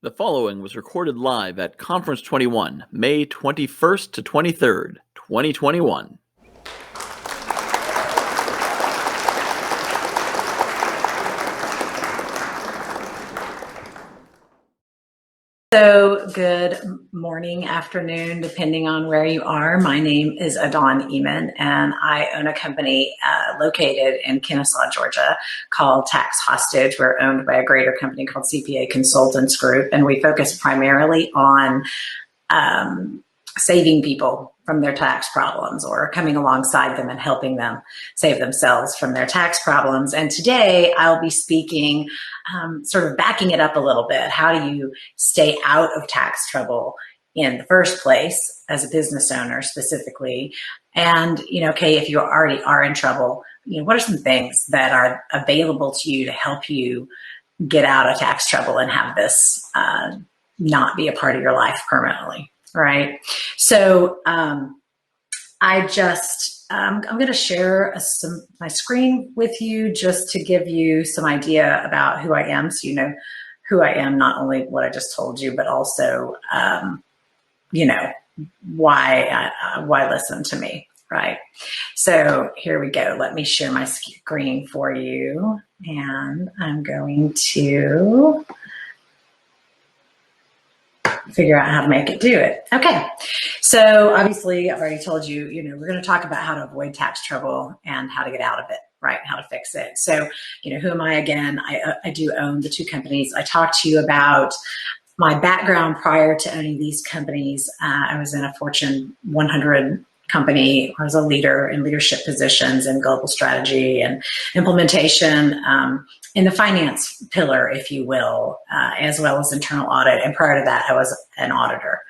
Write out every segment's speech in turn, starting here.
The following was recorded live at Conference 21, May 21st to 23rd, 2021. So good morning, afternoon, depending on where you are. My name is Adawn Ehmen, and I own a company located in Kennesaw, Georgia, called Tax Hostage. We're owned by a greater company called CPA Consultants Group, and we focus primarily on saving people from their tax problems or coming alongside them and helping them save themselves from their tax problems. And today I'll be speaking, sort of backing it up a little bit. How do you stay out of tax trouble in the first place as a business owner specifically? And, okay, if you already are in trouble, what are some things that are available to you to help you get out of tax trouble and have this not be a part of your life permanently? Right. So I'm going to share my screen with you just to give you some idea about who I am, so you know who I am, not only what I just told you, but also why listen to me. Right. So here we go. Let me share my screen for you, and I'm going to figure out how to make it do it. Okay. So obviously I've already told you, we're going to talk about how to avoid tax trouble and how to get out of it, right? How to fix it. So, who am I again? I do own the two companies. I talked to you about my background prior to owning these companies. I was in a Fortune 100 company. I was a leader in leadership positions in global strategy and implementation, in the finance pillar, if you will, as well as internal audit. And prior to that, I was an auditor.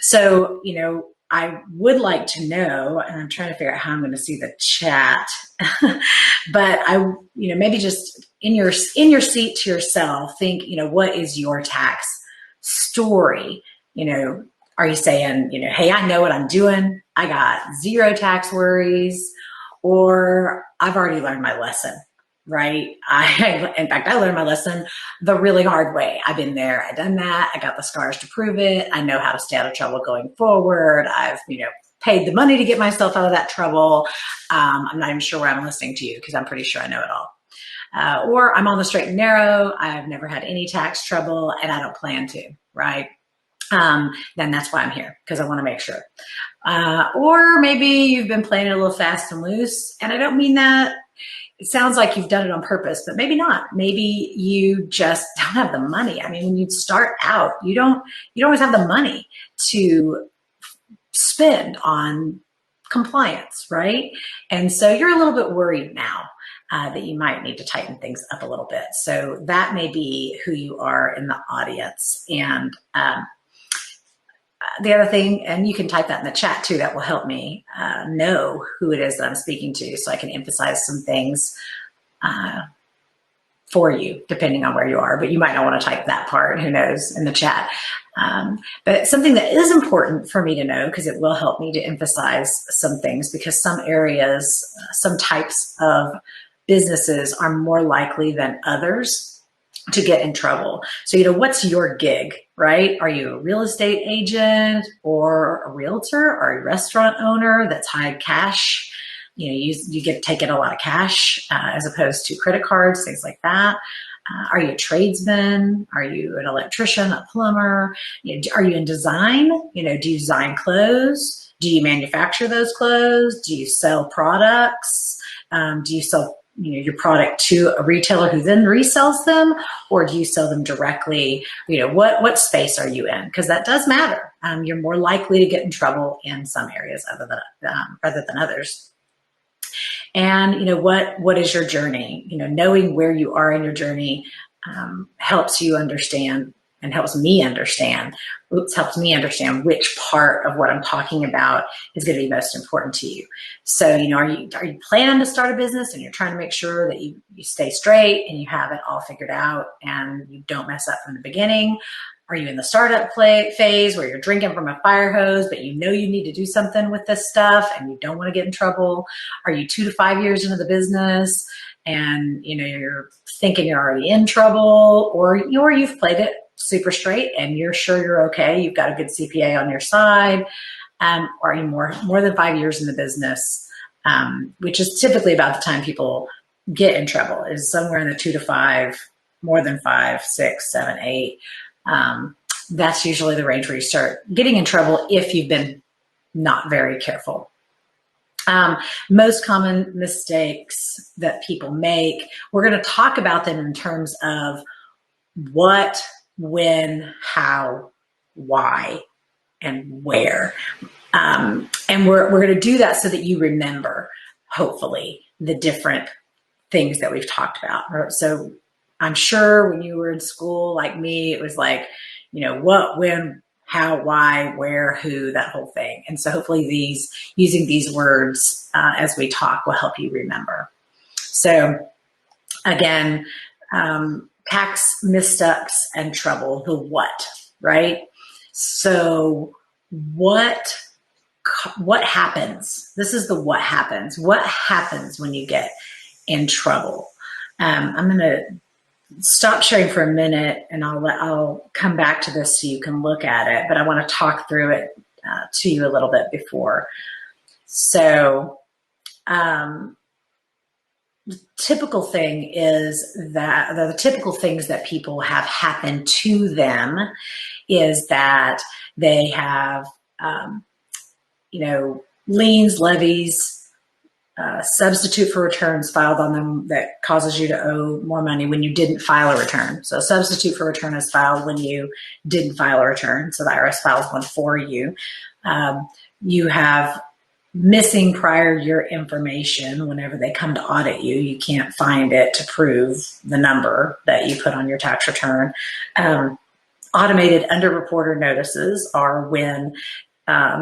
So, I would like to know, and I'm trying to figure out how I'm going to see the chat, but maybe just in your seat to yourself, think, what is your tax story? Are you saying, hey, I know what I'm doing, I got zero tax worries, or I've already learned my lesson, right? In fact, I learned my lesson the really hard way. I've been there, I've done that, I got the scars to prove it, I know how to stay out of trouble going forward, I've, paid the money to get myself out of that trouble. I'm not even sure where I'm listening to you because I'm pretty sure I know it all. Or I'm on the straight and narrow, I've never had any tax trouble, and I don't plan to, right? Then that's why I'm here, because I want to make sure. Or maybe you've been playing it a little fast and loose, and I don't mean that. It sounds like you've done it on purpose, but maybe not. Maybe you just don't have the money. I mean, when you start out, you don't always have the money to spend on compliance, right? And so you're a little bit worried now that you might need to tighten things up a little bit. So that may be who you are in the audience. And the other thing, and you can type that in the chat too, that will help me know who it is that I'm speaking to, so I can emphasize some things for you, depending on where you are. But you might not want to type that part, who knows, in the chat. But something that is important for me to know, because it will help me to emphasize some things, because some areas, some types of businesses are more likely than others to get in trouble. So, what's your gig, right? Are you a real estate agent or a realtor or a restaurant owner that's high cash? You get taking a lot of cash as opposed to credit cards, things like that. Are you a tradesman? Are you an electrician, a plumber? Are you in design? Do you design clothes? Do you manufacture those clothes? Do you sell products? Do you sell your product to a retailer who then resells them, or do you sell them directly? What space are you in? Because that does matter. You're more likely to get in trouble in some areas rather than others. And what is your journey? Knowing where you are in your journey helps you understand, and helps me understand which part of what I'm talking about is going to be most important to you. So, are you planning to start a business and you're trying to make sure that you stay straight and you have it all figured out and you don't mess up from the beginning? Are you in the startup phase where you're drinking from a fire hose, but you need to do something with this stuff and you don't want to get in trouble? Are you 2 to 5 years into the business and you're thinking you're already in trouble, or you've played it super straight and you're sure you're okay, you've got a good CPA on your side, or you more than 5 years in the business, which is typically about the time people get in trouble, is somewhere in the 2 to 5, more than 5, 6, 7, 8. That's usually the range where you start getting in trouble if you've been not very careful. Most common mistakes that people make, we're going to talk about them in terms of what, when, how, why, and where. And we're going to do that so that you remember, hopefully, the different things that we've talked about. So I'm sure when you were in school like me, it was like, what, when, how, why, where, who, that whole thing. And so hopefully using these words as we talk will help you remember. So again, tax missteps and trouble, the what, right? So what happens? This is the what happens. What happens when you get in trouble? I'm going to stop sharing for a minute and I'll come back to this so you can look at it, but I want to talk through it to you a little bit before. So the typical thing is that the typical things that people have happen to them is that they have, liens, levies, substitute for returns filed on them that causes you to owe more money when you didn't file a return. So substitute for return is filed when you didn't file a return. So the IRS files one for you. You have missing prior year information. Whenever they come to audit you, you can't find it to prove the number that you put on your tax return. Automated underreporter notices are when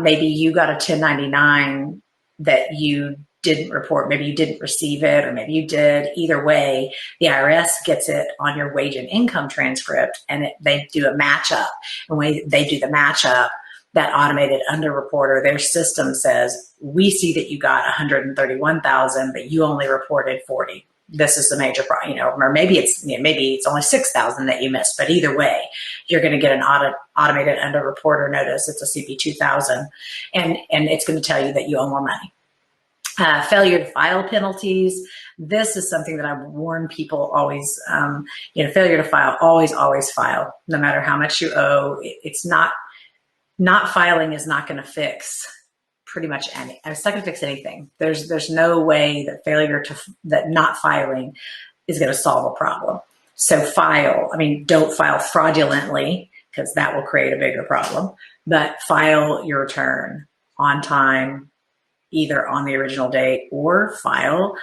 maybe you got a 1099 that you didn't report, maybe you didn't receive it, or maybe you did. Either way, the IRS gets it on your wage and income transcript, and they do a matchup. And when they do the matchup, that automated underreporter, their system says, we see that you got 131,000, but you only reported 40. This is the major problem, or maybe it's only 6,000 that you missed, but either way, you're going to get an automated underreporter notice. It's a CP 2000, and it's going to tell you that you owe more money. Failure to file penalties. This is something that I warn people always, failure to file, always file, no matter how much you owe. It's not filing is not going to fix pretty much it's not going to fix anything. There's no way that that not filing is going to solve a problem. So don't file fraudulently, because that will create a bigger problem, but file your return on time, either on the original date, or file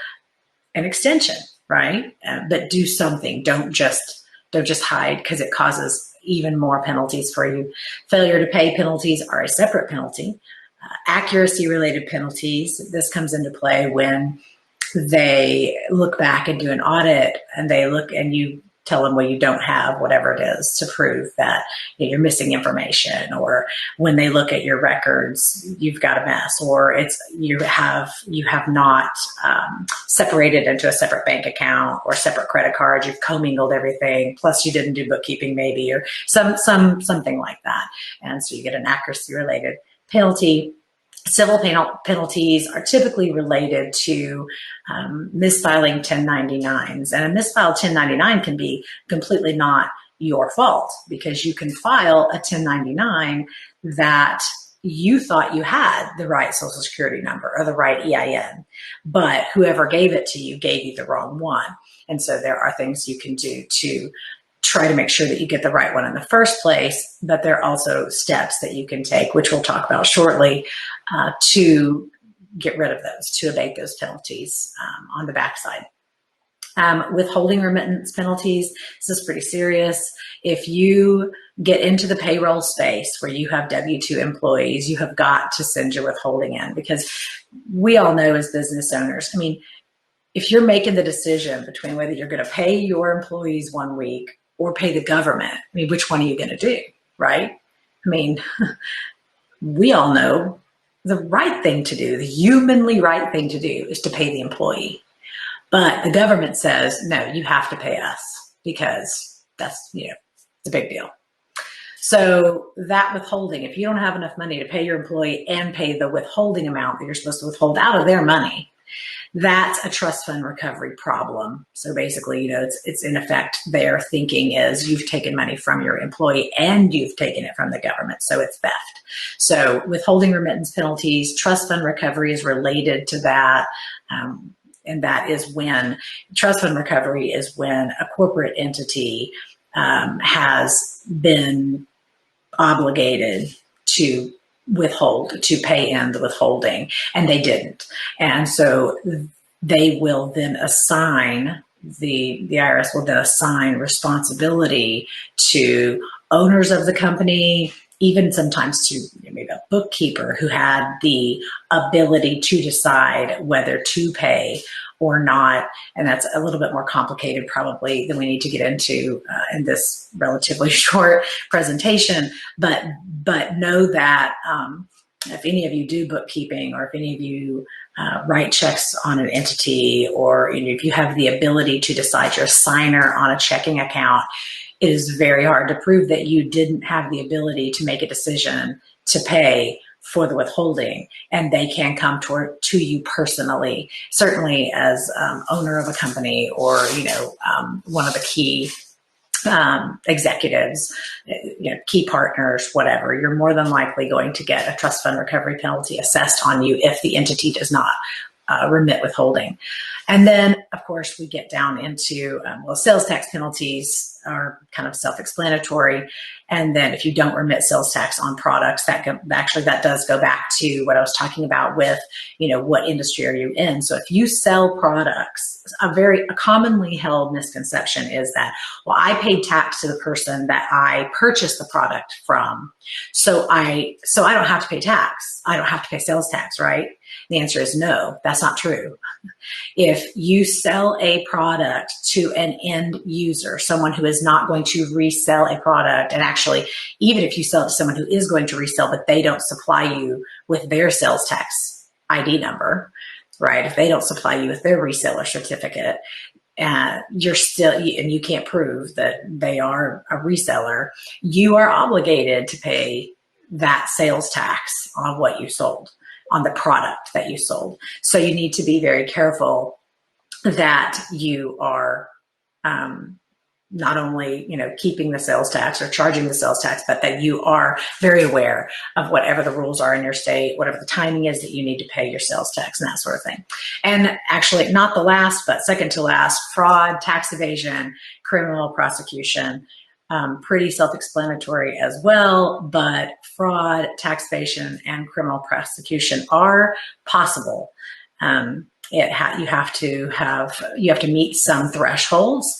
an extension, right? But do something. Don't just hide, because it causes even more penalties for you. Failure to pay penalties are a separate penalty. Accuracy-related penalties, this comes into play when they look back and do an audit, and they look and you tell them, well, you don't have whatever it is to prove that you're missing information, or when they look at your records, you've got a mess, or you have not separated into a separate bank account or separate credit cards. You've commingled everything, plus you didn't do bookkeeping maybe, or something like that, and so you get an accuracy-related penalty. Civil penalties are typically related to misfiling 1099s. And a misfiled 1099 can be completely not your fault, because you can file a 1099 that you thought you had the right Social Security number or the right EIN, but whoever gave it to you gave you the wrong one. And so there are things you can do to try to make sure that you get the right one in the first place, but there are also steps that you can take, which we'll talk about shortly, to get rid of those, to abate those penalties on the backside. Withholding remittance penalties, this is pretty serious. If you get into the payroll space where you have W-2 employees, you have got to send your withholding in, because we all know as business owners, if you're making the decision between whether you're going to pay your employees 1 week or pay the government, which one are you going to do, right? We all know the right thing to do, the humanly right thing to do, is to pay the employee. But the government says, no, you have to pay us, because that's, it's a big deal. So that withholding, if you don't have enough money to pay your employee and pay the withholding amount that you're supposed to withhold out of their money, that's a trust fund recovery problem. So basically, it's in effect, their thinking is you've taken money from your employee and you've taken it from the government. So it's theft. So withholding remittance penalties, trust fund recovery is related to that. And that is when trust fund recovery is when a corporate entity has been obligated to withhold, to pay in the withholding, and they didn't. And so they will then assign, the IRS will then assign responsibility to owners of the company, even sometimes to maybe a bookkeeper who had the ability to decide whether to pay or not. And that's a little bit more complicated probably than we need to get into in this relatively short presentation. But know that if any of you do bookkeeping, or if any of you write checks on an entity, or if you have the ability to decide you're a signer on a checking account, it is very hard to prove that you didn't have the ability to make a decision to pay for the withholding, and they can come to you personally, certainly as owner of a company, or one of the key executives, key partners, whatever. You're more than likely going to get a trust fund recovery penalty assessed on you if the entity does not remit withholding. And then, of course, we get down into, sales tax penalties are kind of self-explanatory. And then if you don't remit sales tax on products, that does go back to what I was talking about with, what industry are you in? So if you sell products, a commonly held misconception is that, well, I paid tax to the person that I purchased the product from, so I don't have to pay tax. I don't have to pay sales tax, right? The answer is no, that's not true. If you sell a product to an end user, someone who is not going to resell a product, and actually, even if you sell it to someone who is going to resell, but they don't supply you with their sales tax ID number, right? If they don't supply you with their reseller certificate, you're still, and you can't prove that they are a reseller, you are obligated to pay that sales tax on what you sold, on the product that you sold. So you need to be very careful that you are not only keeping the sales tax or charging the sales tax, but that you are very aware of whatever the rules are in your state, whatever the timing is that you need to pay your sales tax and that sort of thing. And actually, not the last, but second to last, fraud, tax evasion, criminal prosecution. Pretty self-explanatory as well, but fraud, tax evasion, and criminal prosecution are possible. You have to meet some thresholds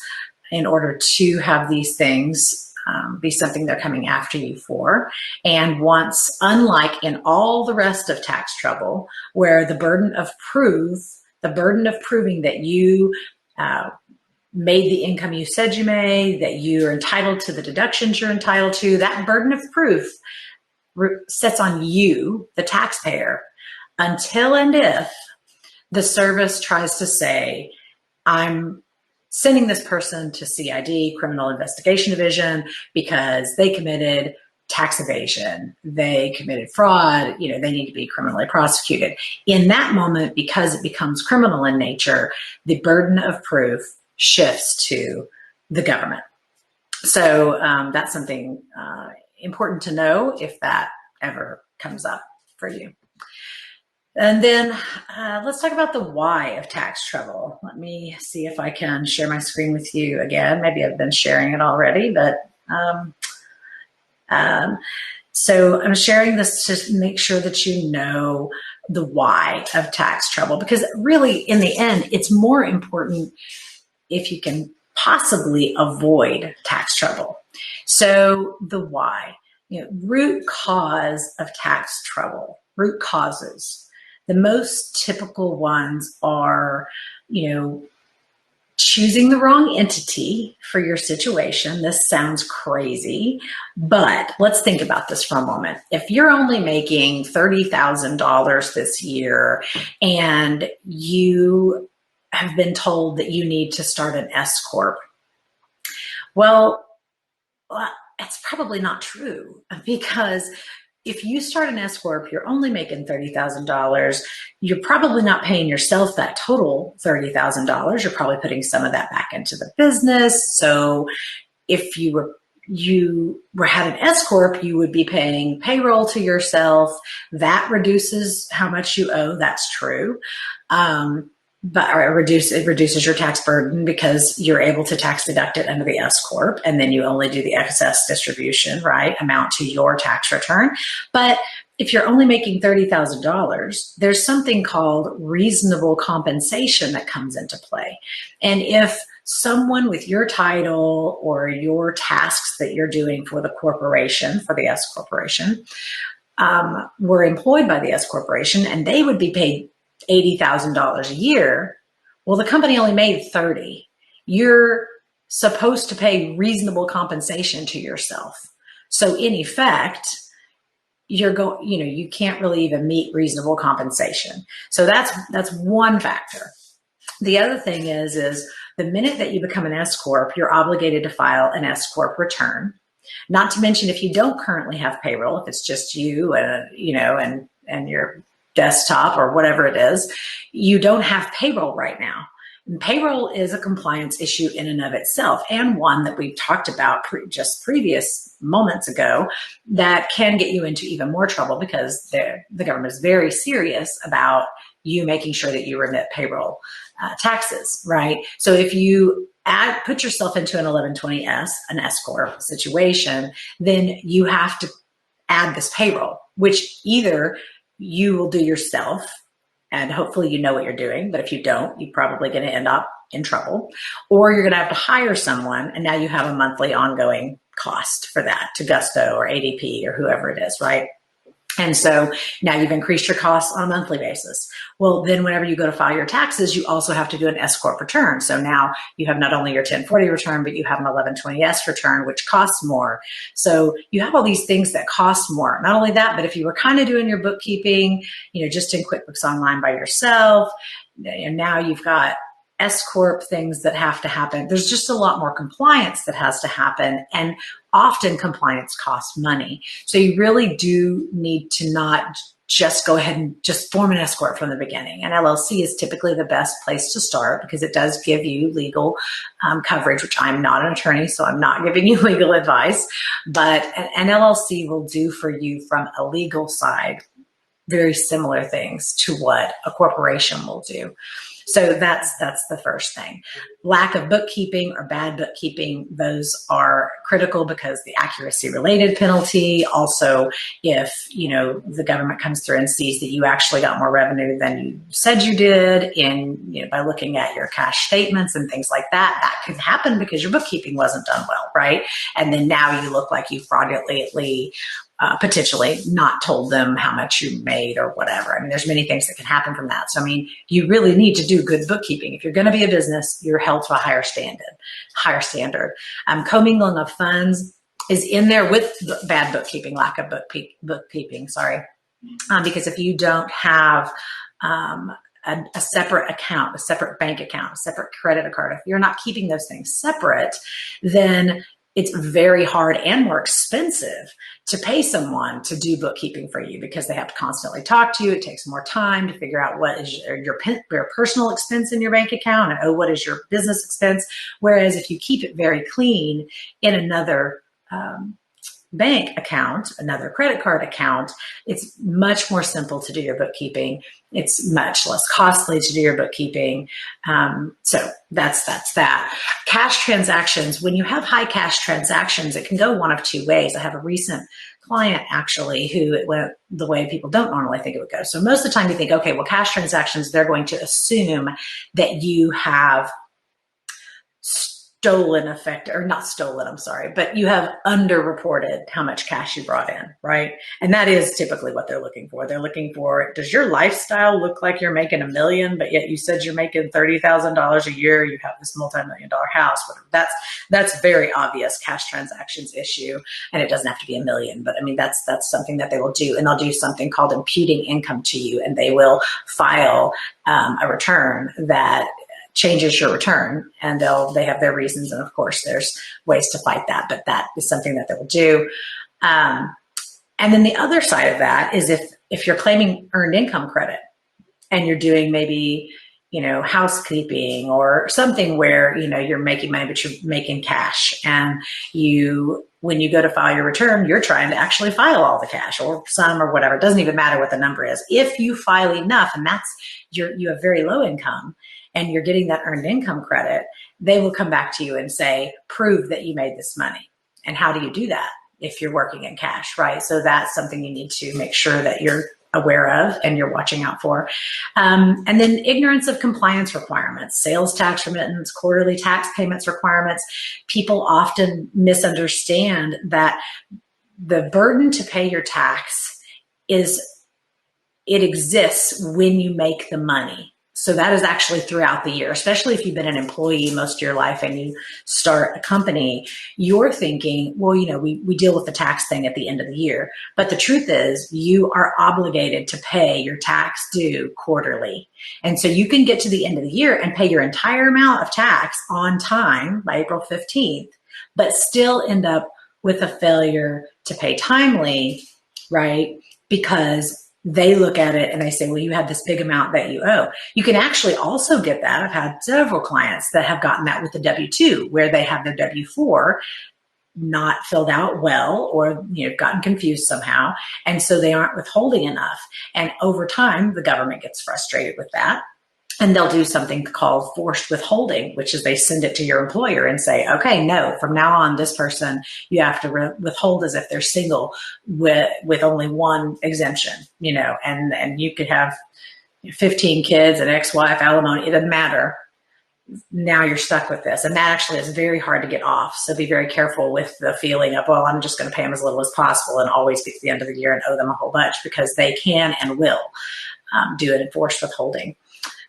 in order to have these things be something they're coming after you for. And once, unlike in all the rest of tax trouble, where the burden of proving that you made the income you said you made, that you're entitled to the deductions you're entitled to, that burden of proof sets on you, the taxpayer, until and if the service tries to say, I'm sending this person to CID, Criminal Investigation Division, because they committed tax evasion, they committed fraud, they need to be criminally prosecuted. In that moment, because it becomes criminal in nature, the burden of proof shifts to the government. So that's something important to know if that ever comes up for you. And then let's talk about the why of tax trouble. Let me see if I can share my screen with you again. Maybe I've been sharing it already, but so I'm sharing this to make sure that you know the why of tax trouble, because really in the end, it's more important if you can possibly avoid tax trouble. So the why, root cause of tax trouble, root causes. The most typical ones are, choosing the wrong entity for your situation. This sounds crazy, but let's think about this for a moment. If you're only making $30,000 this year and you have been told that you need to start an S Corp, well, Well, it's probably not true, because if you start an S Corp, you're only making $30,000. You're probably not paying yourself that total $30,000. You're probably putting some of that back into the business. So if you had an S Corp, you would be paying payroll to yourself. That reduces how much you owe. That's true. But it reduces your tax burden because you're able to tax deduct it under the S Corp, and then you only do the excess distribution, right, amount to your tax return. But if you're only making $30,000, there's something called reasonable compensation that comes into play. And if someone with your title or your tasks that you're doing for the corporation, for the S Corporation, were employed by the S Corporation and they would be paid $80,000 a year, well, the company only made 30. You're supposed to pay reasonable compensation to yourself. So in effect, you can't really even meet reasonable compensation. So that's one factor. The other thing is the minute that you become an S Corp, you're obligated to file an S Corp return. Not to mention, if you don't currently have payroll, if it's just you and your desktop or whatever it is, you don't have payroll right now. And payroll is a compliance issue in and of itself, and one that we've talked about just previous moments ago that can get you into even more trouble, because the government is very serious about you making sure that you remit payroll taxes, right? So if you put yourself into an 1120S, an S Corp situation, then you have to add this payroll, which either you will do yourself, and hopefully you know what you're doing, but if you don't, you're probably going to end up in trouble, or you're going to have to hire someone, and now you have a monthly ongoing cost for that to Gusto or ADP or whoever it is, right? And so now you've increased your costs on a monthly basis. Well, then whenever you go to file your taxes, you also have to do an S Corp return. So now you have not only your 1040 return, but you have an 1120S return, which costs more. So you have all these things that cost more. Not only that, but if you were kind of doing your bookkeeping, just in QuickBooks Online by yourself, and now you've got S Corp things that have to happen. There's just a lot more compliance that has to happen, and often compliance costs money. So you really do need to not just go ahead and just form an S Corp from the beginning. An LLC is typically the best place to start because it does give you legal coverage, which I'm not an attorney, so I'm not giving you legal advice, but an LLC will do for you from a legal side very similar things to what a corporation will do. So that's the first thing. Lack of bookkeeping or bad bookkeeping, those are critical because the accuracy related penalty. Also, if the government comes through and sees that you actually got more revenue than you said you did by looking at your cash statements and things like that, that could happen because your bookkeeping wasn't done well, right? And then now you look like you fraudulently potentially not told them how much you made or whatever. I mean, there's many things that can happen from that. So, I mean, you really need to do good bookkeeping. If you're going to be a business, you're held to a higher standard. Commingling of funds is in there with bad bookkeeping, lack of bookkeeping, because if you don't have a separate account, a separate bank account, a separate credit card, if you're not keeping those things separate, then it's very hard and more expensive to pay someone to do bookkeeping for you because they have to constantly talk to you. It takes more time to figure out what is your personal expense in your bank account and what is your business expense. Whereas if you keep it very clean in another bank account, another credit card account, it's much more simple to do your bookkeeping. It's much less costly to do your bookkeeping. So that's that. Cash transactions, when you have high cash transactions, it can go one of two ways. I have a recent client actually who it went the way people don't normally think it would go. So most of the time you think, okay, well, cash transactions, they're going to assume that you have but you have underreported how much cash you brought in, right? And that is typically what they're looking for. They're looking for, does your lifestyle look like you're making $1 million, but yet you said you're making $30,000 a year, you have this multi-million-dollar house, whatever. That's very obvious cash transactions issue. And it doesn't have to be $1 million, but I mean, that's something that they will do. And they'll do something called imputing income to you, and they will file a return that changes your return, and they have their reasons. And of course, there's ways to fight that, but that is something that they will do. And then the other side of that is if you're claiming earned income credit and you're doing maybe, housekeeping or something where, you're making money, but you're making cash. And when you go to file your return, you're trying to actually file all the cash or some or whatever. It doesn't even matter what the number is. If you file enough, and you have very low income and you're getting that earned income credit, they will come back to you and say, prove that you made this money. And how do you do that if you're working in cash, right? So that's something you need to make sure that you're aware of and you're watching out for. And then ignorance of compliance requirements, sales tax remittance, quarterly tax payments requirements. People often misunderstand that the burden to pay your tax it exists when you make the money. So that is actually throughout the year, especially if you've been an employee most of your life and you start a company, you're thinking, well, we deal with the tax thing at the end of the year. But the truth is you are obligated to pay your tax due quarterly. And so you can get to the end of the year and pay your entire amount of tax on time by April 15th, but still end up with a failure to pay timely, right? Because they look at it and they say, well, you have this big amount that you owe. You can actually also get that. I've had several clients that have gotten that with the W-2, where they have their W-4 not filled out well or gotten confused somehow. And so they aren't withholding enough. And over time, the government gets frustrated with that. And they'll do something called forced withholding, which is they send it to your employer and say, okay, no, from now on, this person, you have to withhold as if they're single with only one exemption, and you could have 15 kids, an ex-wife, alimony, it doesn't matter. Now you're stuck with this. And that actually is very hard to get off. So be very careful with the feeling of, well, I'm just going to pay them as little as possible and always get to the end of the year and owe them a whole bunch, because they can and will do it in forced withholding.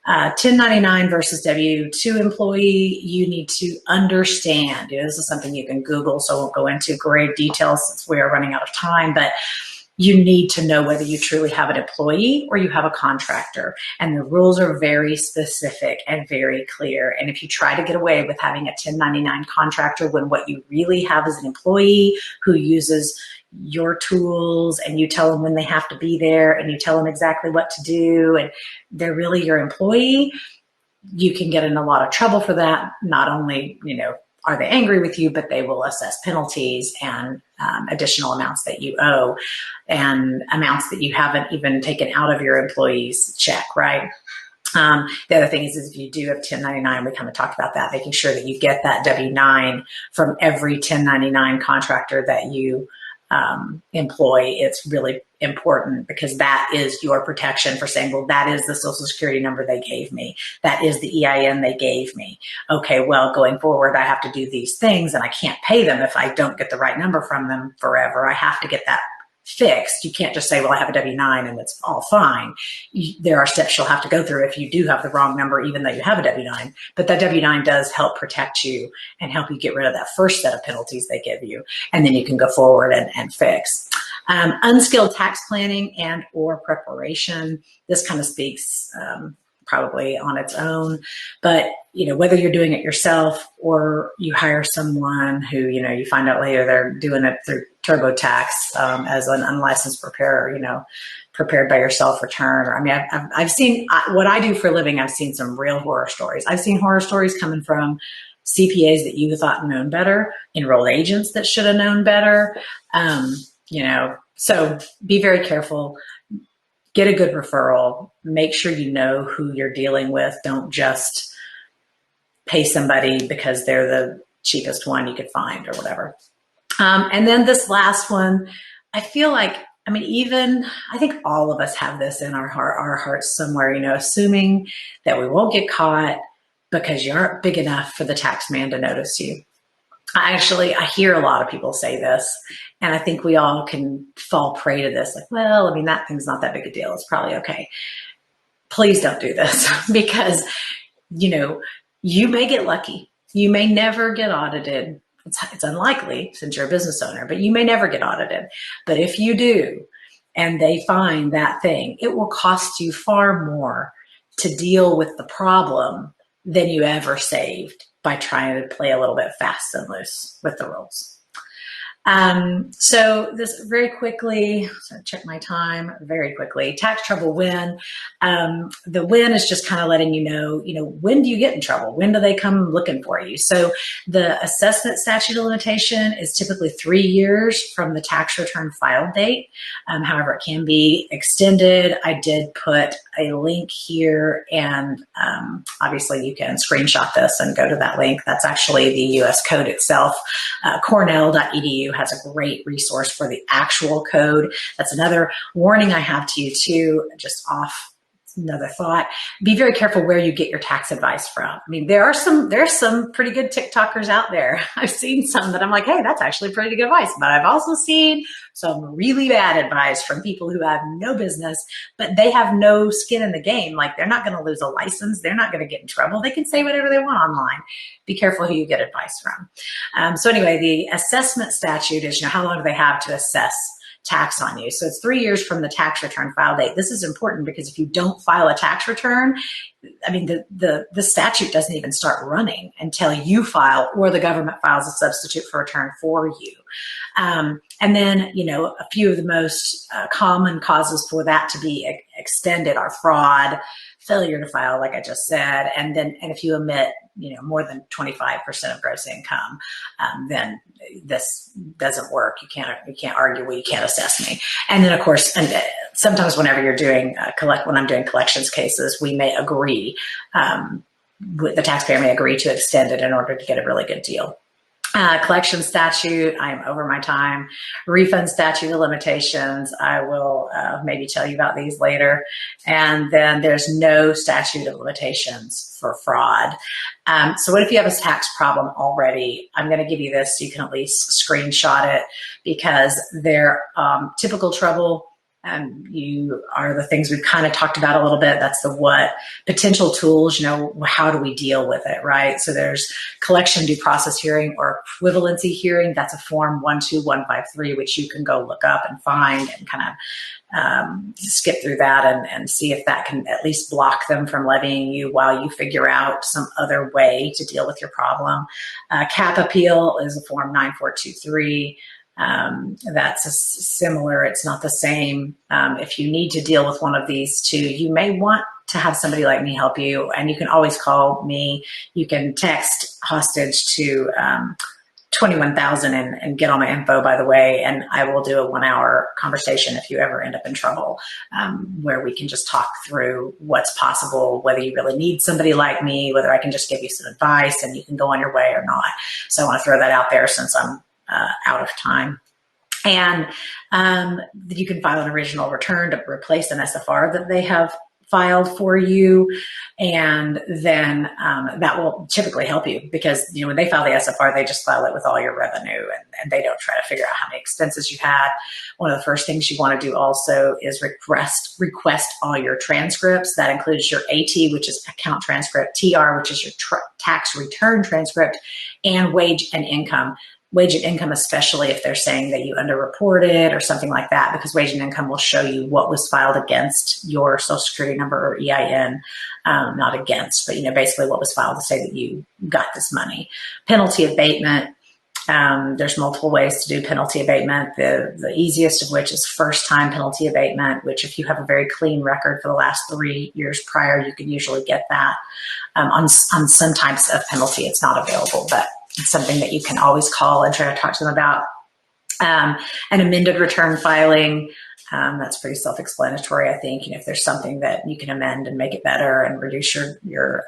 1099 versus W-2 employee, you need to understand. This is something you can Google, so I won't go into great details since we are running out of time, but you need to know whether you truly have an employee or you have a contractor. And the rules are very specific and very clear. And if you try to get away with having a 1099 contractor when what you really have is an employee who uses your tools, and you tell them when they have to be there, and you tell them exactly what to do, and they're really your employee, you can get in a lot of trouble for that. Not only, are they angry with you, but they will assess penalties and additional amounts that you owe and amounts that you haven't even taken out of your employee's check, right? The other thing is if you do have 1099, we kind of talked about that, making sure that you get that W-9 from every 1099 contractor that you employ. It's really important, because that is your protection for saying, well, that is the Social Security number they gave me. That is the EIN they gave me. Okay, well, going forward, I have to do these things, and I can't pay them if I don't get the right number from them forever. I have to get that fixed. You can't just say, well, I have a W-9 and it's all fine. There are steps you'll have to go through if you do have the wrong number, even though you have a W-9. But that W-9 does help protect you and help you get rid of that first set of penalties they give you. And then you can go forward and fix. Unskilled tax planning and or preparation. This kind of speaks probably on its own, but whether you're doing it yourself or you hire someone who you find out later they're doing it through TurboTax as an unlicensed preparer, prepared by yourself return. Or I've seen what I do for a living. I've seen some real horror stories. I've seen horror stories coming from CPAs that you thought known better, enrolled agents that should have known better. So be very careful. Get a good referral. Make sure you know who you're dealing with. Don't just pay somebody because they're the cheapest one you could find or whatever. And then this last one, I feel like, I think all of us have this in our hearts somewhere, assuming that we won't get caught because you aren't big enough for the tax man to notice you. I hear a lot of people say this, and I think we all can fall prey to this. Like, well, that thing's not that big a deal. It's probably okay. Please don't do this because, you may get lucky. You may never get audited. It's unlikely since you're a business owner, but you may never get audited. But if you do, and they find that thing, it will cost you far more to deal with the problem than you ever saved by trying to play a little bit fast and loose with the rules. So this very quickly, so check my time very quickly. Tax trouble when, the when is just kind of letting you know, when do you get in trouble? When do they come looking for you? So the assessment statute of limitation is typically 3 years from the tax return file date. However, it can be extended. I did put a link here, and obviously you can screenshot this and go to that link. That's actually the U.S. code itself. Cornell.edu has a great resource for the actual code. That's another warning I have to you too, just off another thought. Be very careful where you get your tax advice from. I mean, there's some pretty good TikTokers out there. I've seen some that I'm like, hey, that's actually pretty good advice. But I've also seen some really bad advice from people who have no business, but they have no skin in the game. Like, they're not going to lose a license. They're not going to get in trouble. They can say whatever they want online. Be careful who you get advice from. So anyway, the assessment statute is, how long do they have to assess tax on you? So it's 3 years from the tax return file date. This is important because if you don't file a tax return, I mean, the statute doesn't even start running until you file or the government files a substitute for return for you. And then, a few of the most common causes for that to be extended are fraud, failure to file, like I just said, and if you omit, more than 25% of gross income, then this doesn't work. You can't argue, well, you can't assess me. And then, of course, and sometimes whenever you're doing when I'm doing collections cases, we may agree, the taxpayer may agree to extend it in order to get a really good deal. Collection statute, I'm over my time. Refund statute of limitations, I will maybe tell you about these later. And then there's no statute of limitations for fraud. So what if you have a tax problem already? I'm going to give you this so you can at least screenshot it, because they're typical trouble. You are the things we've kind of talked about a little bit. That's the what. Potential tools, how do we deal with it, right? So there's collection due process hearing or equivalency hearing. That's a form 12153, which you can go look up and find and kind of skip through that and see if that can at least block them from levying you while you figure out some other way to deal with your problem. Cap appeal is a form 9423. That's similar. It's not the same. If you need to deal with one of these two, you may want to have somebody like me help you, and you can always call me. You can text hostage to 21,000 and get all my info, by the way, and I will do a 1-hour conversation if you ever end up in trouble, where we can just talk through what's possible, whether you really need somebody like me, whether I can just give you some advice and you can go on your way or not. So I want to throw that out there since I'm out of time. And you can file an original return to replace an SFR that they have filed for you. And then that will typically help you because, when they file the SFR, they just file it with all your revenue and they don't try to figure out how many expenses you had. One of the first things you want to do also is request all your transcripts. That includes your AT, which is account transcript, TR, which is your tax return transcript, and wage and income. Wage and income, especially if they're saying that you underreported or something like that, because wage and income will show you what was filed against your Social Security number or EIN, not against, but basically what was filed to say that you got this money. Penalty abatement. There's multiple ways to do penalty abatement. The easiest of which is first-time penalty abatement, which if you have a very clean record for the last 3 years prior, you can usually get that. On some types of penalty, it's not available, but it's something that you can always call and try to talk to them about. An amended return filing, that's pretty self-explanatory, I think. If there's something that you can amend and make it better and reduce your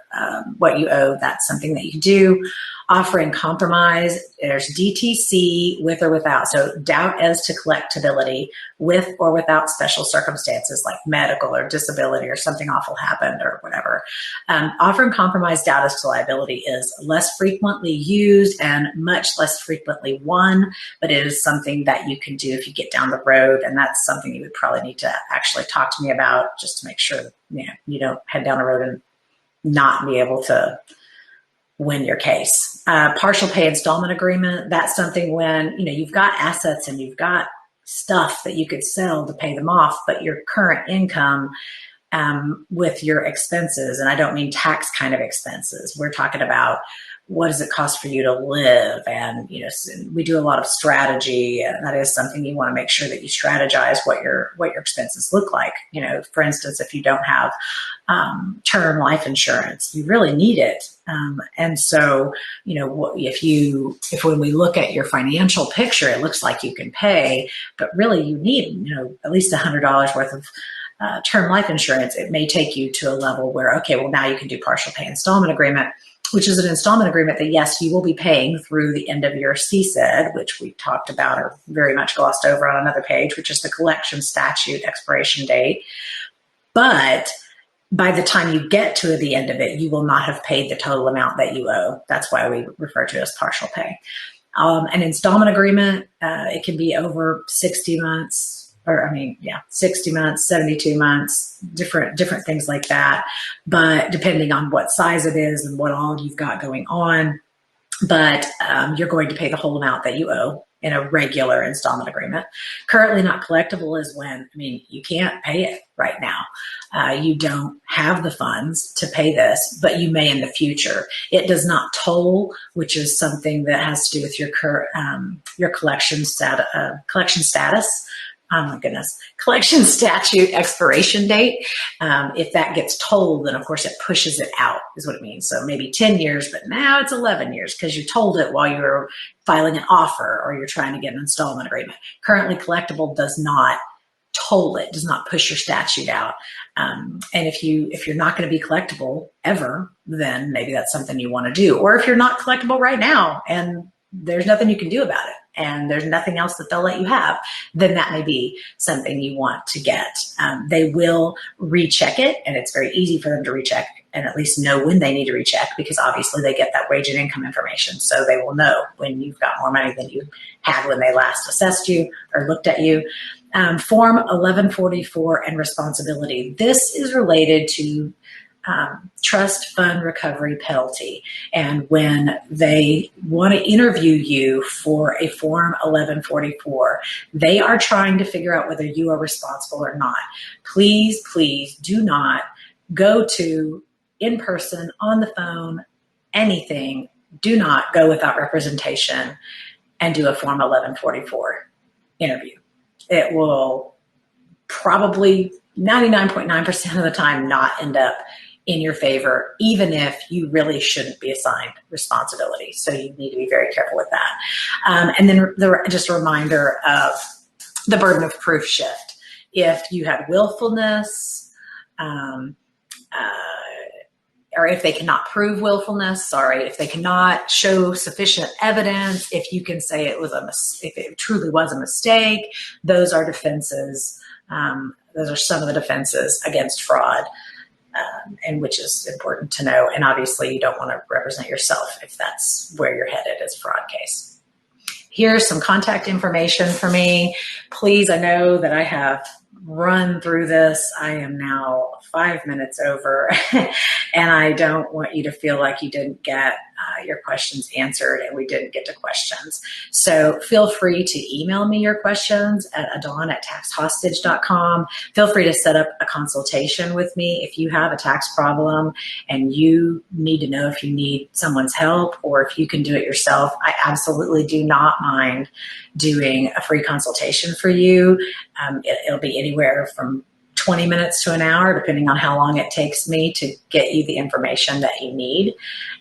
what you owe, that's something that you can do. Offering compromise, there's DTC with or without. So doubt as to collectability with or without special circumstances like medical or disability or something awful happened or whatever. Offering compromise doubt as to liability is less frequently used and much less frequently won, but it is something that you can do if you get down the road. And that's something you would probably need to actually talk to me about just to make sure that, you don't head down the road and not be able to win your case. Partial pay installment agreement, that's something when, you've got assets and you've got stuff that you could sell to pay them off, but your current income with your expenses. And I don't mean tax kind of expenses. We're talking about what does it cost for you to live? And, we do a lot of strategy, and that is something you want to make sure that you strategize what your expenses look like. For instance, if you don't have term life insurance, you really need it. And so, if when we look at your financial picture, it looks like you can pay, but really you need, at least $100 worth of term life insurance. It may take you to a level where, okay, well, now you can do partial pay installment agreement, which is an installment agreement that, yes, you will be paying through the end of your CSED, which we talked about or very much glossed over on another page, which is the collection statute expiration date. But by the time you get to the end of it, you will not have paid the total amount that you owe. That's why we refer to it as partial pay. An installment agreement, it can be over 60 months, 60 months, 72 months, different things like that. But depending on what size it is and what all you've got going on, but you're going to pay the whole amount that you owe in a regular installment agreement. Currently not collectible is when, you can't pay it right now. You don't have the funds to pay this, but you may in the future. It does not toll, which is something that has to do with your collection status. Oh my goodness, collection statute expiration date. If that gets told, then of course it pushes it out is what it means. So maybe 10 years, but now it's 11 years because you told it while you were filing an offer or you're trying to get an installment agreement. Currently collectible does not toll it, does not push your statute out. And if you're not going to be collectible ever, then maybe that's something you want to do. Or if you're not collectible right now and there's nothing you can do about it, and there's nothing else that they'll let you have, then that may be something you want to get. They will recheck it, and it's very easy for them to recheck and at least know when they need to recheck, because obviously they get that wage and income information. So they will know when you've got more money than you had when they last assessed you or looked at you. Form 1144 and responsibility. This is related to trust fund recovery penalty. And when they want to interview you for a Form 1144, they are trying to figure out whether you are responsible or not. Please, please do not go to in person, on the phone, anything. Do not go without representation and do a Form 1144 interview. It will probably 99.9% of the time not end up in your favor, even if you really shouldn't be assigned responsibility. So you need to be very careful with that. And then just a reminder of the burden of proof shift. If you had willfulness, or if they cannot prove willfulness, if they cannot show sufficient evidence, if you can say if it truly was a mistake, those are defenses. Those are some of the defenses against fraud. And which is important to know. And obviously you don't want to represent yourself if that's where you're headed as a fraud case. Here's some contact information for me. Please, I know that I have run through this. I am now 5 minutes over and I don't want you to feel like you didn't get your questions answered and we didn't get to questions. So feel free to email me your questions at adawn@taxhostage.com. Feel free to set up a consultation with me if you have a tax problem and you need to know if you need someone's help or if you can do it yourself. I absolutely do not mind doing a free consultation for you. It'll be anywhere from 20 minutes to an hour, depending on how long it takes me to get you the information that you need.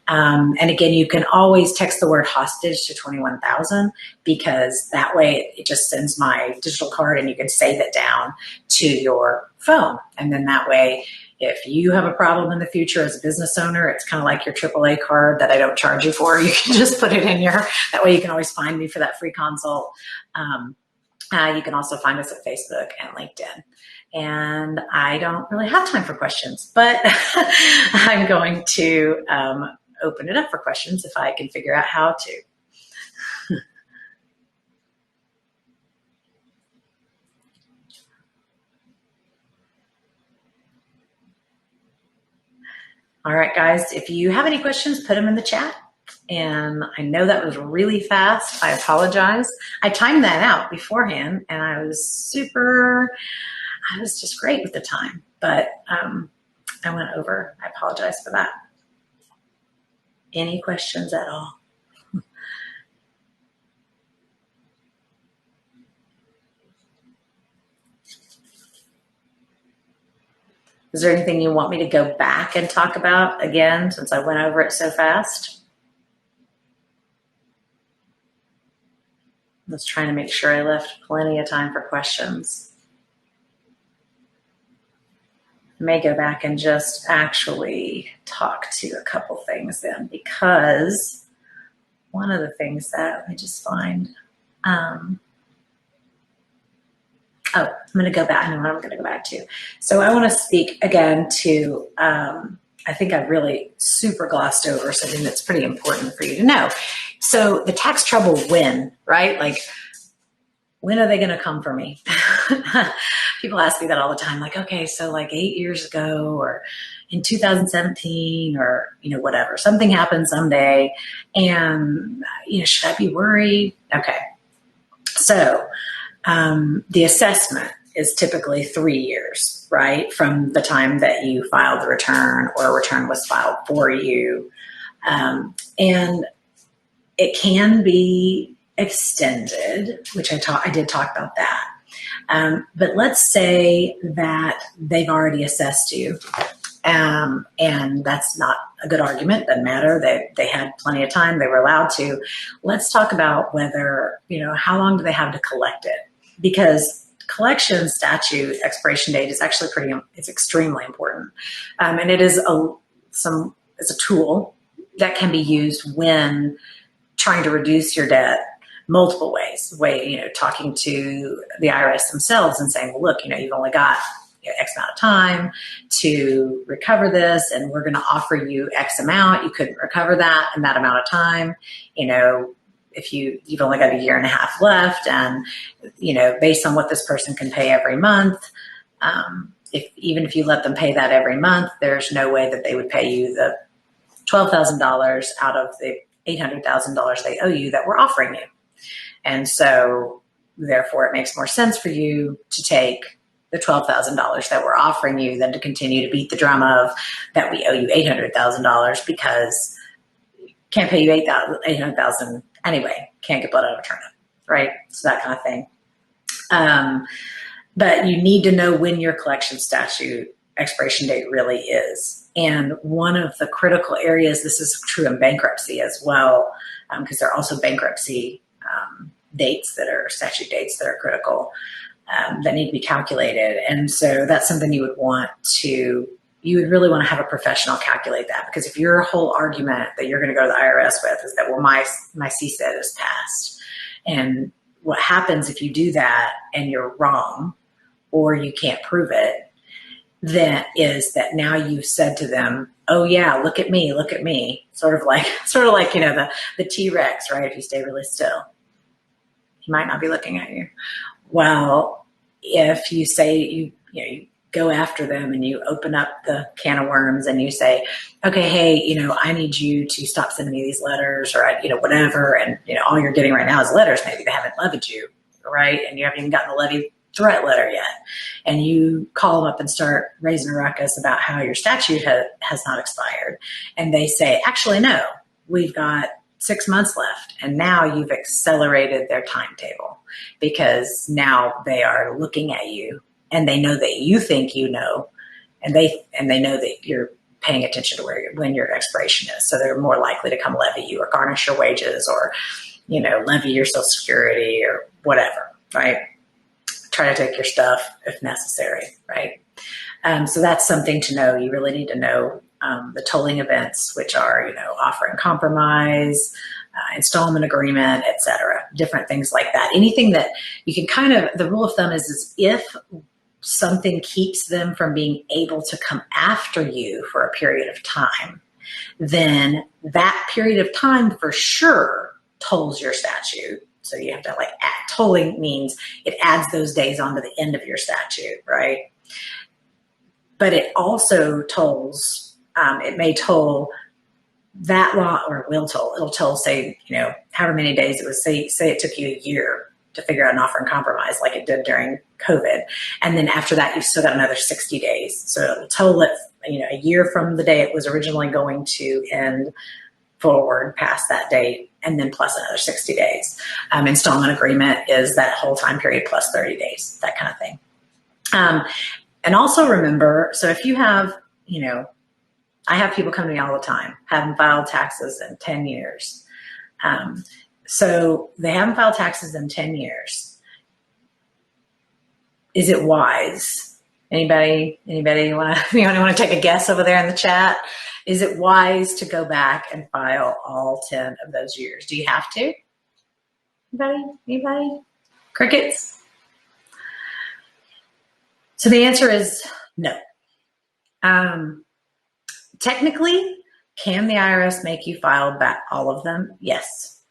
And again, you can always text the word hostage to 21,000 because that way it just sends my digital card and you can save it down to your phone. And then that way, if you have a problem in the future as a business owner, it's kind of like your AAA card that I don't charge you for. You can just put it in that way you can always find me for that free consult. You can also find us at Facebook and LinkedIn. And I don't really have time for questions, but I'm going to open it up for questions if I can figure out how to. All right, guys, if you have any questions, put them in the chat. And I know that was really fast. I apologize. I timed that out beforehand and I was just great with the time. but I went over. I apologize for that. Any questions at all? Is there anything you want me to go back and talk about again, since I went over it so fast? Let's try to make sure I left plenty of time for questions. I may go back and just actually talk to a couple things then, because one of the things that, let me just find, I'm going to go back. I know what I'm going to go back to. So I want to speak again to, I think I've really super glossed over something that's pretty important for you to know. So the tax trouble when, right? Like, when are they going to come for me? People ask me that all the time. Like, okay, so like 8 years ago or in 2017 or, whatever, something happened someday and, should I be worried? Okay. So, the assessment is typically 3 years, right? From the time that you filed the return or a return was filed for you. And it can be extended, which I did talk about that. But let's say that they've already assessed you. And that's not a good argument. Doesn't matter. They had plenty of time. They were allowed to. Let's talk about whether, how long do they have to collect it? Because collection statute expiration date is actually it's extremely important. And it is it's a tool that can be used when trying to reduce your debt multiple ways. Talking to the IRS themselves and saying, well, look, you've only got X amount of time to recover this, and we're going to offer you X amount. You couldn't recover that in that amount of time. If you've only got a year and a half left, and based on what this person can pay every month, even if you let them pay that every month, there's no way that they would pay you the $12,000 out of the $800,000 they owe you that we're offering you. And so therefore it makes more sense for you to take the $12,000 that we're offering you than to continue to beat the drum of that we owe you $800,000, because can't pay you $800,000 anyway, can't get blood out of a turnip, right? So that kind of thing. But you need to know when your collection statute expiration date really is. And one of the critical areas, this is true in bankruptcy as well, because there are also bankruptcy dates that are statute dates that are critical that need to be calculated. And so that's something you would really want to have a professional calculate that, because if your whole argument that you're going to go to the IRS with is that, well, my CSED is passed. And what happens if you do that and you're wrong or you can't prove it, then is that now you've said to them, oh yeah, look at me. Sort of like, the T-Rex, right? If you stay really still, he might not be looking at you. Well, if you say you go after them and you open up the can of worms and you say, okay, hey, I need you to stop sending me these letters, or, whatever. And, all you're getting right now is letters. Maybe they haven't levied you, right? And you haven't even gotten the levy threat letter yet. And you call them up and start raising a ruckus about how your statute has not expired. And they say, actually, no, we've got 6 months left. And now you've accelerated their timetable, because now they are looking at you and they know that you think and they know that you're paying attention to when your expiration is. So they're more likely to come levy you or garnish your wages or, levy your Social Security or whatever, right? Try to take your stuff if necessary, right? So that's something to know. You really need to know the tolling events, which are, offer and compromise, installment agreement, et cetera, different things like that. Anything that you can the rule of thumb is if something keeps them from being able to come after you for a period of time, then that period of time for sure tolls your statute. So you have to tolling means it adds those days onto the end of your statute, right? But it also tolls, it may toll that long, or will toll. It'll toll, say, however many days it was, say it took you a year to figure out an offer and compromise like it did during COVID. And then after that, you've still got another 60 days. So it'll total it, a year from the day it was originally going to end forward past that date, and then plus another 60 days. Installment agreement is that whole time period plus 30 days, that kind of thing. And also remember, so if you have, I have people come to me all the time, haven't filed taxes in 10 years. So they haven't filed taxes in 10 years. Is it wise? Anybody want to take a guess over there in the chat? Is it wise to go back and file all 10 of those years? Do you have to? Anybody? Crickets? So the answer is no. Technically, can the IRS make you file back all of them? Yes.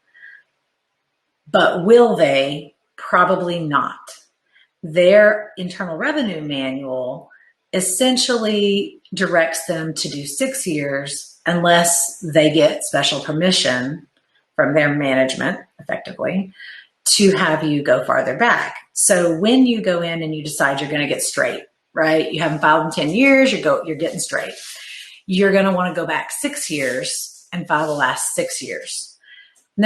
But will they? Probably not. Their Internal Revenue Manual essentially directs them to do 6 years unless they get special permission from their management, effectively, to have you go farther back. So when you go in and you decide you're going to get straight, right? You haven't filed in 10 years, you're getting straight. You're going to want to go back 6 years and file the last 6 years. And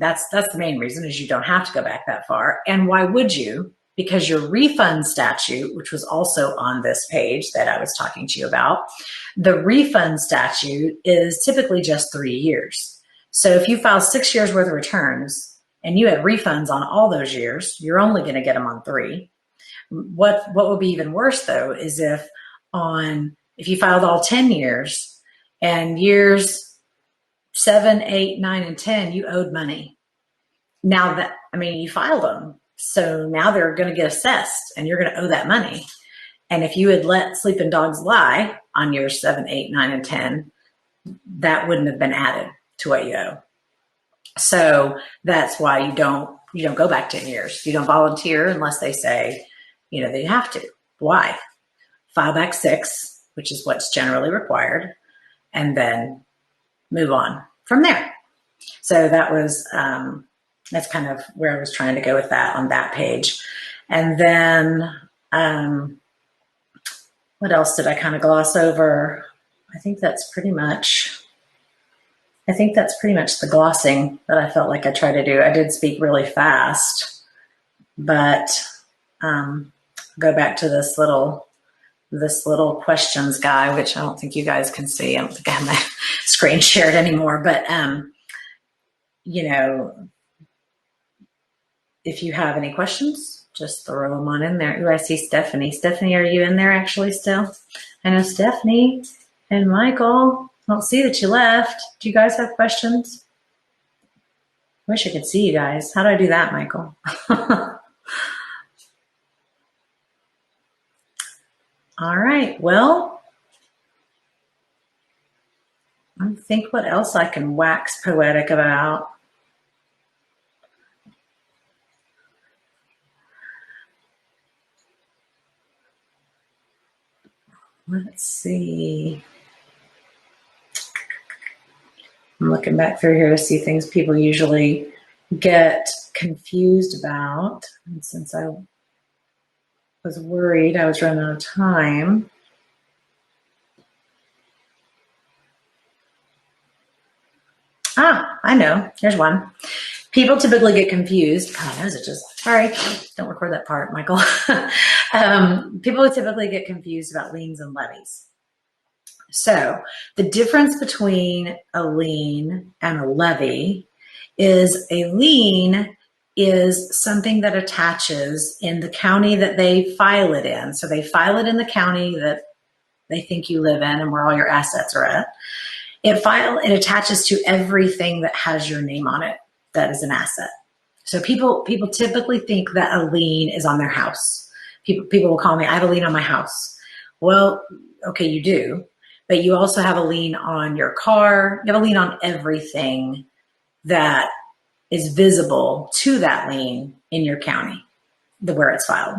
that's the main reason, is you don't have to go back that far. And why would you? Because your refund statute, which was also on this page that I was talking to you about, the refund statute is typically just 3 years. So if you file 6 years worth of returns and you had refunds on all those years, you're only going to get them on 3. What would be even worse, though, is if you filed all 10 years and years 7, 8, 9, and 10, you owed money. Now you filed them. So now they're going to get assessed and you're going to owe that money. And if you had let sleeping dogs lie on years 7, 8, 9, and 10, that wouldn't have been added to what you owe. So that's why you don't go back 10 years. You don't volunteer unless they say, that you have to. Why? File back 6, which is what's generally required, and then move on from there. So that was, that's kind of where I was trying to go with that on that page. And then what else did I kind of gloss over? I think that's pretty much the glossing that I felt like I tried to do. I did speak really fast, but go back to this little questions guy, which I don't think you guys can see. I don't think I have my screen shared anymore, but if you have any questions, just throw them on in there. Ooh, I see Stephanie. Stephanie, are you in there actually still? I know Stephanie and Michael. I don't see that you left. Do you guys have questions? I wish I could see you guys. How do I do that, Michael? All right. Well, I think what else I can wax poetic about. Let's see. I'm looking back through here to see things people usually get confused about. And since I was worried I was running out of time. I know. Here's one. People typically get confused. God, that was just, sorry, don't record that part, Michael. People typically get confused about liens and levies. So the difference between a lien and a levy is a lien is something that attaches in the county that they file it in. So they file it in the county that they think you live in and where all your assets are at. It attaches to everything that has your name on it that is an asset. So people typically think that a lien is on their house. People will call me, I have a lien on my house. Well, okay, you do, but you also have a lien on your car. You have a lien on everything that is visible to that lien in your county, where it's filed.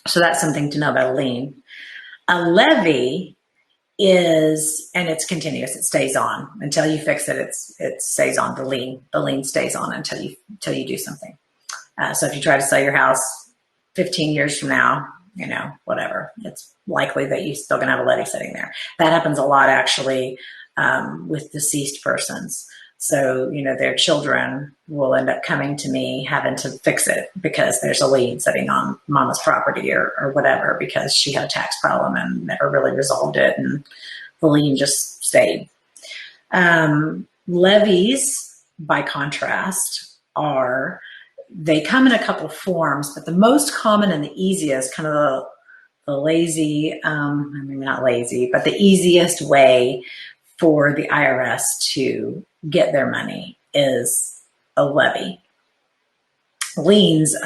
So that's something to know about a lien. A levy is, and it's continuous, it stays on until you fix it. It stays on. The lien stays on until you do something. So if you try to sell your house 15 years from now, whatever, it's likely that you're still going to have a levy sitting there. That happens a lot actually with deceased persons. So, their children will end up coming to me having to fix it because there's a lien sitting on mama's property or whatever, because she had a tax problem and never really resolved it, and the lien just stayed. Levies, by contrast, they come in a couple of forms, but the most common and the easiest, kind of the lazy, maybe not lazy, but the easiest way for the IRS to get their money is a levy. Liens,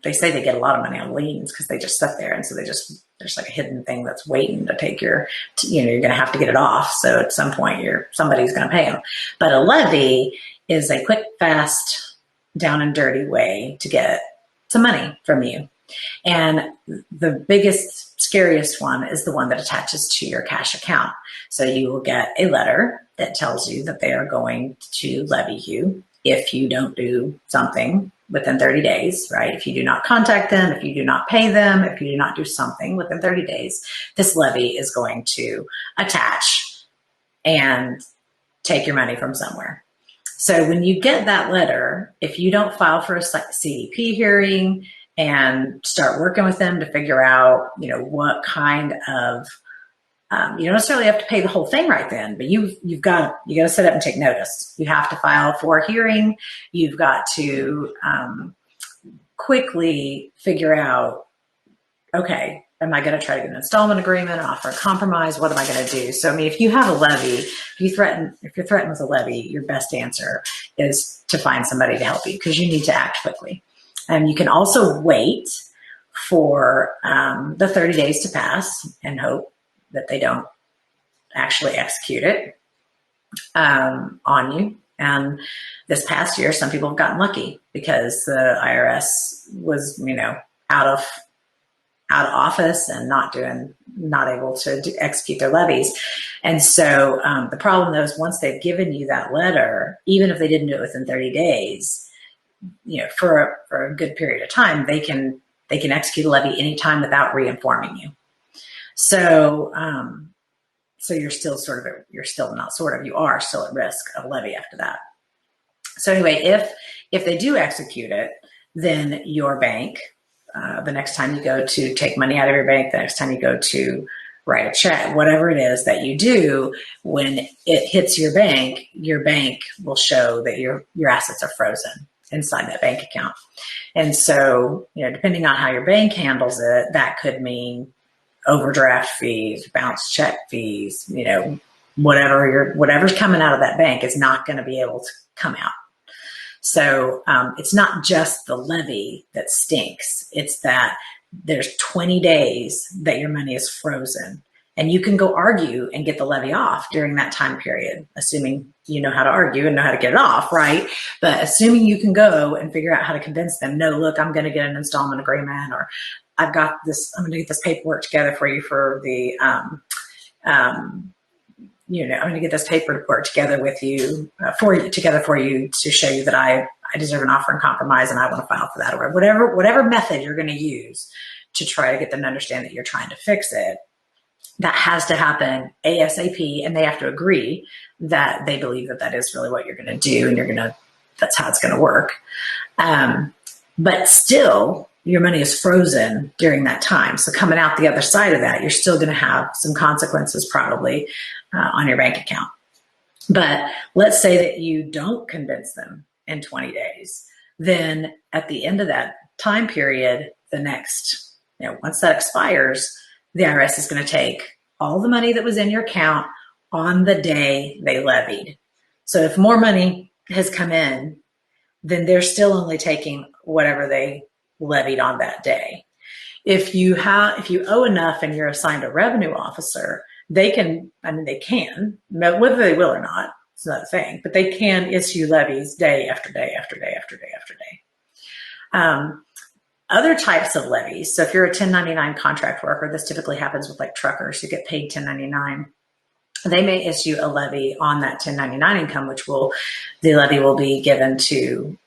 they say they get a lot of money on liens because they just sit there, and so there's like a hidden thing that's waiting to take you're going to have to get it off. So at some point somebody's going to pay them. But a levy is a quick, fast, down and dirty way to get some money from you. And the biggest, scariest one is the one that attaches to your cash account. So you will get a letter that tells you that they are going to levy you if you don't do something within 30 days, right? If you do not contact them, if you do not pay them, if you do not do something within 30 days, this levy is going to attach and take your money from somewhere. So when you get that letter, if you don't file for a CDP hearing and start working with them to figure out, what kind of, you don't necessarily have to pay the whole thing right then, but you got to set up and take notice. You have to file for a hearing. You've got to quickly figure out, okay, am I going to try to get an installment agreement, offer a compromise? What am I going to do? So, if you have a levy, if you're threatened with a levy, your best answer is to find somebody to help you, because you need to act quickly. And you can also wait for the 30 days to pass and hope that they don't actually execute it on you. And this past year, some people have gotten lucky because the IRS was, out of office and not able to execute their levies. And so the problem though is once they've given you that letter, even if they didn't do it within 30 days, for a good period of time, they can execute a levy anytime without re-informing you. So, so you are still at risk of levy after that. So anyway, if they do execute it, then your bank, the next time you go to take money out of your bank, the next time you go to write a check, whatever it is that you do, when it hits your bank will show that your assets are frozen inside that bank account. And so, depending on how your bank handles it, that could mean overdraft fees, bounce check fees, whatever's coming out of that bank is not going to be able to come out. So it's not just the levy that stinks. It's that there's 20 days that your money is frozen. And you can go argue and get the levy off during that time period, assuming you know how to argue and know how to get it off, right? But assuming you can go and figure out how to convince them, no, look, I'm going to get an installment agreement, or I've got this, I'm going to get this paperwork together for you for the, I'm going to get this paperwork together with you, for you to show you that I deserve an offer and compromise and I want to file for that, or whatever method you're going to use to try to get them to understand that you're trying to fix it. That has to happen ASAP, and they have to agree that they believe that is really what you're going to do, and that's how it's going to work. But still, your money is frozen during that time. So coming out the other side of that, you're still going to have some consequences probably on your bank account. But let's say that you don't convince them in 20 days. Then at the end of that time period, once that expires, the IRS is going to take all the money that was in your account on the day they levied. So if more money has come in, then they're still only taking whatever they levied on that day. If you owe enough and you're assigned a revenue officer, they can, whether they will or not, it's not a thing, but they can issue levies day after day after day after day after day. Other types of levies. So if you're a 1099 contract worker, this typically happens with like truckers who get paid 1099. They may issue a levy on that 1099 income, the levy will be given to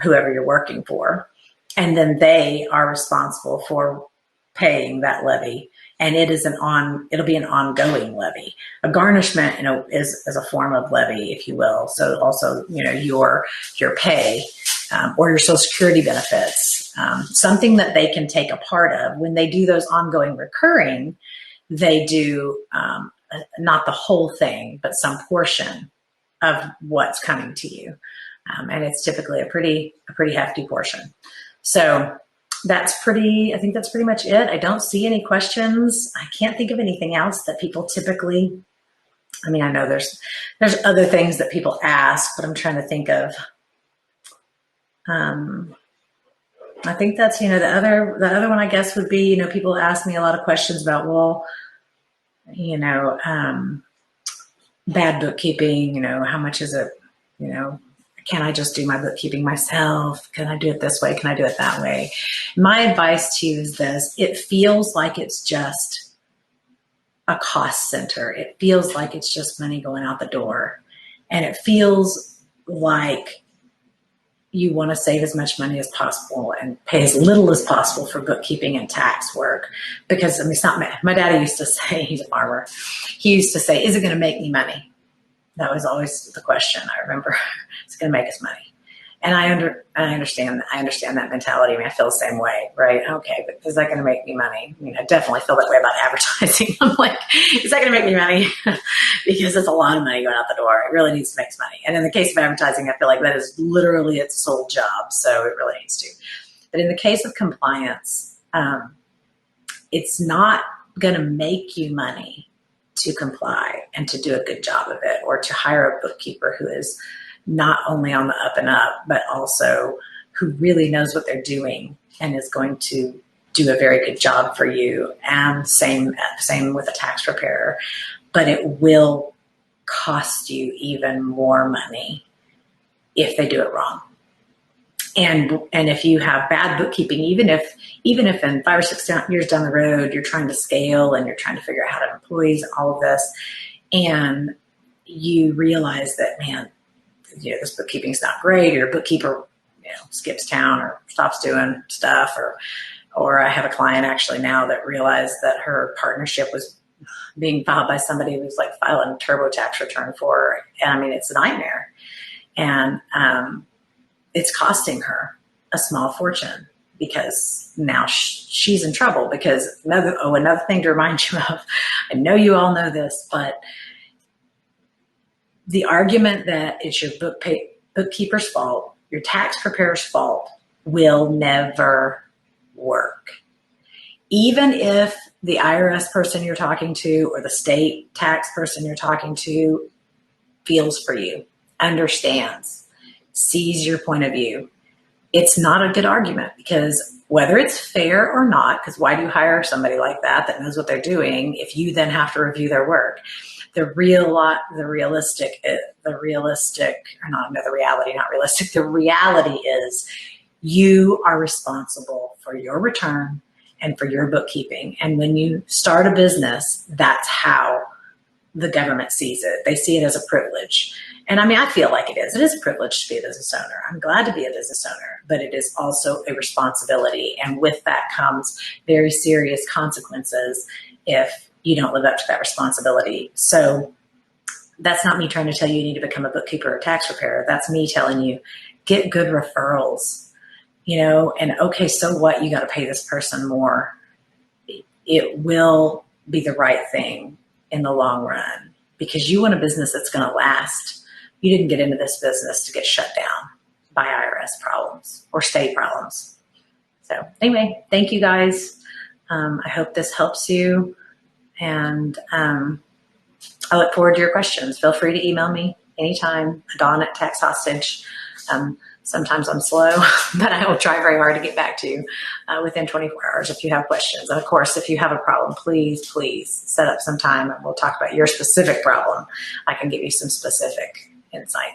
whoever you're working for. And then they are responsible for paying that levy. And it'll be an ongoing levy. A garnishment, is a form of levy, if you will. So also, your pay or your Social Security benefits, something that they can take a part of. When they do those ongoing recurring, they do not the whole thing, but some portion of what's coming to you. And it's typically a pretty hefty portion. So I think that's pretty much it. I don't see any questions. I can't think of anything else that people typically, I know there's other things that people ask, but I'm trying to think of, I think that's, the other one I guess would be, people ask me a lot of questions about, well, bad bookkeeping, how much is it, can I just do my bookkeeping myself? Can I do it this way? Can I do it that way? My advice to you is this: it feels like it's just a cost center. It feels like it's just money going out the door. And it feels like you want to save as much money as possible and pay as little as possible for bookkeeping and tax work. Because it's not, my daddy used to say, he's a farmer. He used to say, is it going to make me money? That was always the question. I remember, it's going to make us money. And I understand that mentality. I feel the same way, right? Okay, but is that going to make me money? I definitely feel that way about advertising. I'm like, is that going to make me money? Because it's a lot of money going out the door. It really needs to make us money. And in the case of advertising, I feel like that is literally its sole job. So it really needs to. But in the case of compliance, it's not going to make you money to comply and to do a good job of it, or to hire a bookkeeper who is not only on the up and up, but also who really knows what they're doing and is going to do a very good job for you. And same with a tax preparer, but it will cost you even more money if they do it wrong. And if you have bad bookkeeping, even if in 5 or 6 years down the road, you're trying to scale and you're trying to figure out how to have employees, all of this, and you realize that, man, this bookkeeping is not great, or your bookkeeper, skips town or stops doing stuff, or I have a client actually now that realized that her partnership was being filed by somebody who's like filing a TurboTax return for her. And it's a nightmare. And it's costing her a small fortune, because now she's in trouble. Because another thing to remind you of, I know you all know this, but the argument that it's your bookkeeper's fault, your tax preparer's fault, will never work. Even if the IRS person you're talking to or the state tax person you're talking to feels for you, understands, sees your point of view, it's not a good argument, because whether it's fair or not, because why do you hire somebody like that knows what they're doing if you then have to review their work? The reality is you are responsible for your return and for your bookkeeping. And when you start a business, that's how the government sees it. They see it as a privilege. And I feel like it is. It is a privilege to be a business owner. I'm glad to be a business owner, but it is also a responsibility. And with that comes very serious consequences if you don't live up to that responsibility. So that's not me trying to tell you need to become a bookkeeper or tax preparer. That's me telling you, get good referrals, and okay, so what? You got to pay this person more. It will be the right thing in the long run, because you want a business that's going to last. You didn't get into this business to get shut down by IRS problems or state problems. So anyway, thank you guys. I hope this helps you. And I look forward to your questions. Feel free to email me anytime, Adawn at Tax Hostage. Sometimes I'm slow, but I will try very hard to get back to you within 24 hours if you have questions. And of course, if you have a problem, please set up some time and we'll talk about your specific problem. I can give you some specific insight.